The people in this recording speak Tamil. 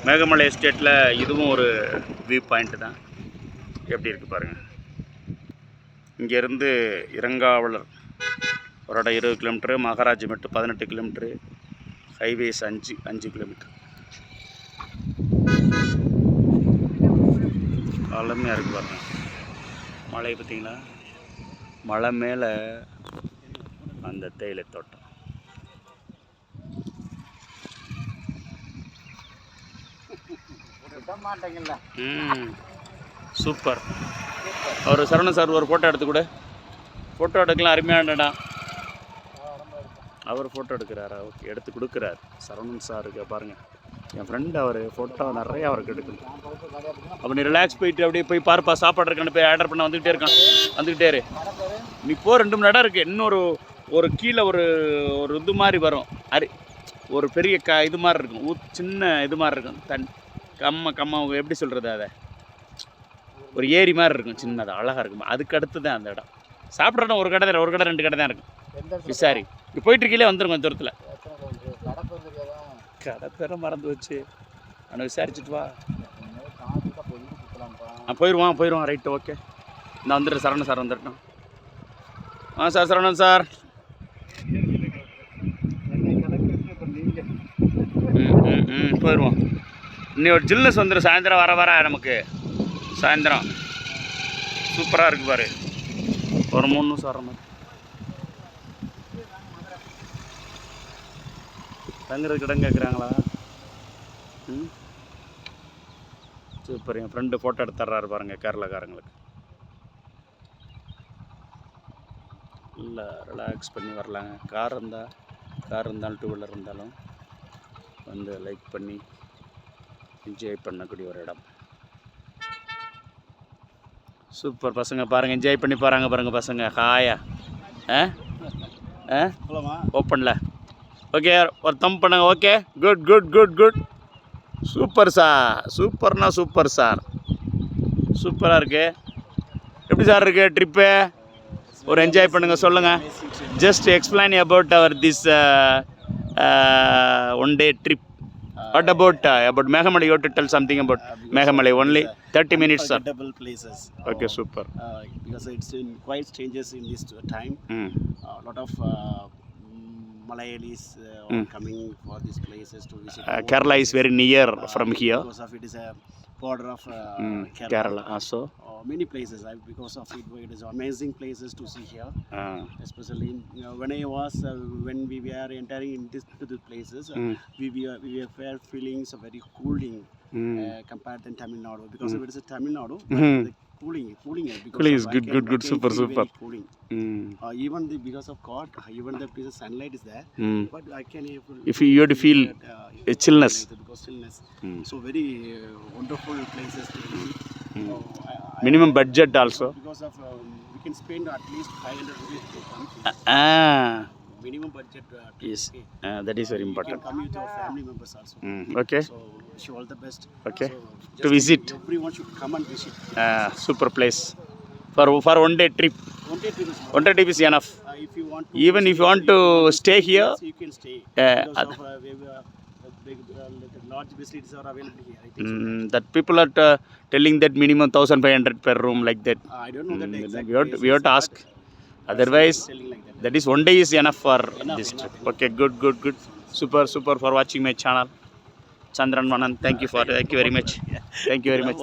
மேகமலை எஸ்டேட்டில் இதுவும் ஒரு வியூ பாயிண்ட் தான். எப்படி இருக்குது பாருங்கள். இங்கேருந்து இறங்காவலர் ஒரு இடம் 20 கிலோமீட்ரு, மகாராஜ் மெட்டு 18 கிலோமீட்ரு, ஹைவேஸ் 5 கிலோமீட்ரு. அருமையாக இருக்குது பாருங்க. மலை பார்த்தீங்களா, மலை மேலே அந்த தேயிலை தோட்டம். சூப்பர். அவர் சரவணன் சார் ஒரு ஃபோட்டோ எடுத்து கூட, ஃபோட்டோ எடுக்கலாம். அருமையான இடம். அவர் ஃபோட்டோ எடுக்கிறாரா? ஓகே, எடுத்து கொடுக்குறாரு சரவணன் சாருக்கு. பாருங்கள், என் ஃப்ரெண்டு அவர் ஃபோட்டோ நிறையா அவருக்கு எடுக்கணும். அப்போ நீ ரிலாக்ஸ் போயிட்டு அப்படியே போய் பார்ப்பா. சாப்பாடு இருக்கான்னு போய் ஆர்டர் பண்ண வந்துக்கிட்டே இருக்கான். வந்துக்கிட்டே இரு. நீ போ, 2 மணி நேரம் இருக்குது. இன்னொரு ஒரு கீழே ஒரு இது மாதிரி வரும். ஒரு பெரிய இது மாதிரி இருக்கும், சின்ன இது மாதிரி இருக்கும். கம்மா எப்படி சொல்கிறது, அதை ஒரு ஏரி மாதிரி இருக்கும், சின்னதாக அழகாக இருக்கும். அதுக்கு அடுத்து தான் அந்த இடம். சாப்பிட்ற இடம் ஒரு கடை 2 கடை தான் இருக்கும். விசாரி இப்போ போயிட்டு இருக்கீங்களே, வந்துடும் கொஞ்சம் தூரத்தில். கடை பேர மறந்து வச்சு ஆனால் விசாரிச்சுட்டு வா. போயிடுவான். Right, okay. நான் வந்துடுறேன். சரவணன் சார் வந்துட்டோம். Sir Saravanan sir. போயிடுவோம். இன்னும் ஒரு ஜில்னஸ் வந்துடும் சாயந்தரம் வர நமக்கு. சாயந்தரம் சூப்பராக இருக்குது பாரு. ஒரு 3 நிமிஷம் வர மாதிரி. தங்குறதுக்கு இடம் கேட்குறாங்களா? சூப்பர். என் ஃப்ரெண்டு ஃபோட்டோ எடுத்து தர்றாரு பாருங்கள், கேரளாக்காரங்களுக்கு. இல்லை, ரிலாக்ஸ் பண்ணி வரலாங்க. கார் இருந்தாலும் 2 வீலர் இருந்தாலும் வந்து லைக் பண்ணி என்ஜாய் பண்ணக்கூடிய ஒரு இடம். சூப்பர். பசங்க பாருங்கள், என்ஜாய் பண்ணி போகிறாங்க பாருங்கள் பசங்க. ஹாயா ஓப்பனில். ஓகே, ஒரு தம் பண்ணுங்க. Okay, good. Super sir. Super sir. சூப்பராக இருக்குது. எப்படி சார் இருக்குது ட்ரிப்பு? ஒரு என்ஜாய் பண்ணுங்கள், சொல்லுங்கள். Just explain about our this one day trip. What about Meghamalai? You have to tell something about Meghamalai. Only 30 minutes, sir. Double places. Okay, super. Because it's in quite changes in this time. A lot of Malayalis are coming for these places to visit. Kerala is very near from here. Because of it is a border of Kerala also. Many places. Because of it, it is amazing places to see here. Especially when we were entering into the places, we were feeling so very cooling compared to Tamil Nadu. Because if it is a Tamil Nadu, the cooling is good. Super. Cooling. Even because of God, even the place of sunlight is there, but I can if you have to feel a chillness. So very wonderful places to visit. Minimum budget also. Because of we can spend at least 500 rupees to come. Minimum budget. Yes, that is very important. You can come with your family members also. Okay. So wish you all the best. Okay. So To visit. Everyone should come and visit. Super place. For one day trip. One day trip is enough. If you want to even if you want to stay here, you can stay. Because of large facilities are available here. I think so. That people are telling that minimum 1,500 per room, like that. I don't know that exact. We have to ask. Otherwise, Like that is one day is enough for this trip. Okay, good. Super for watching my channel. Chandran Manan, thank you very much. Thank you very much.